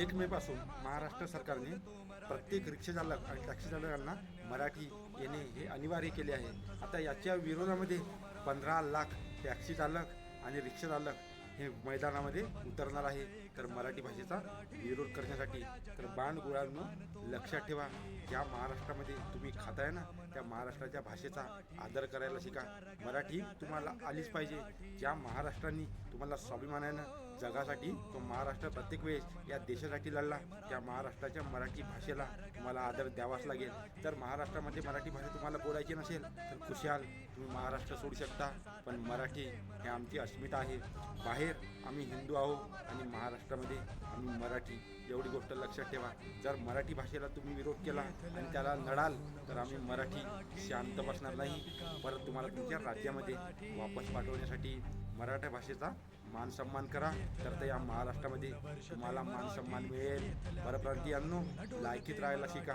1 मे पासून महाराष्ट्र सरकारने प्रत्येक रिक्षा चालक आणि टॅक्सी चालकांना मराठी येणे हे अनिवार्य केले आहे. आता याच्या विरोधामध्ये 15 लाख टॅक्सी चालक आणि रिक्षा चालक हे मैदानामध्ये उतरणार आहे. तर मराठी भाषेचा विरोध करण्यासाठी. तर बाणगुळांनो, लक्षात ठेवा, ज्या महाराष्ट्रामध्ये तुम्ही खाताय ना, त्या महाराष्ट्राच्या भाषेचा आदर करायला शिका. मराठी तुम्हाला आलीच पाहिजे. ज्या महाराष्ट्राने तुम्हाला स्वाभिमानानं जगासाठी तो महाराष्ट्र प्रत्येक वेळेस या देशासाठी लढला, त्या महाराष्ट्राच्या मराठी भाषेला तुम्हाला आदर द्यावाच लागेल. जर महाराष्ट्रामध्ये मराठी भाषा तुम्हाला बोलायची नसेल तर खुशाल तुम्ही महाराष्ट्र सोडू शकता, पण मराठी ही आमची अस्मिता आहे. बाहेर आम्ही हिंदू आहोत आणि महाराष्ट्रामध्ये आम्ही मराठी, एवढी गोष्ट लक्षात ठेवा. जर मराठी भाषेला तुम्ही विरोध केला आणि त्याला लढाल तर आम्ही मराठी शांत बसणार नाही. परत तुम्हाला तुमच्या राज्यामध्ये वापस पाठवण्यासाठी मराठी भाषेचा मान सन्मान करा, तर या महाराष्ट्रामध्ये तुम्हाला मान सन्मान मिळेल. परप्रांतीयांनो, लायकीत राहायला शिका.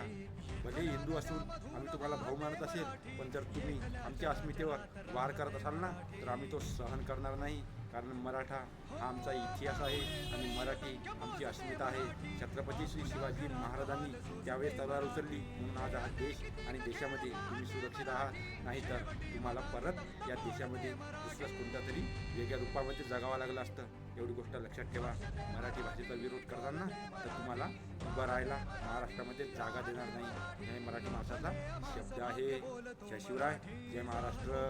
भले हिंदू असून आम्ही तुम्हाला भाऊ मानत असेल, पण जर तुम्ही आमच्या अस्मितेवर वार करत असाल ना, तर आम्ही तो सहन करणार नाही. कारण मराठा हा आमचा इतिहास आहे आणि मराठी आमची अस्मिता आहे. छत्रपती श्री शिवाजी महाराजांनी त्यावेळेस तलवार उचलली म्हणून आज हा देश आणि देशामध्ये तुम्ही सुरक्षित आहात. नाहीतर तुम्हाला परत या देशामध्ये दुसऱ्याच कोणत्या तरी वेगळ्या रूपामध्ये जगावं लागलं असतं. एवढी गोष्ट लक्षात ठेवा. मराठी भाषेचा विरोध करताना तर तुम्हाला उभं राहायला महाराष्ट्रामध्ये जागा देणार नाही. हे मराठी माणसाचा शब्द आहे. जय शिवराय, जय महाराष्ट्र.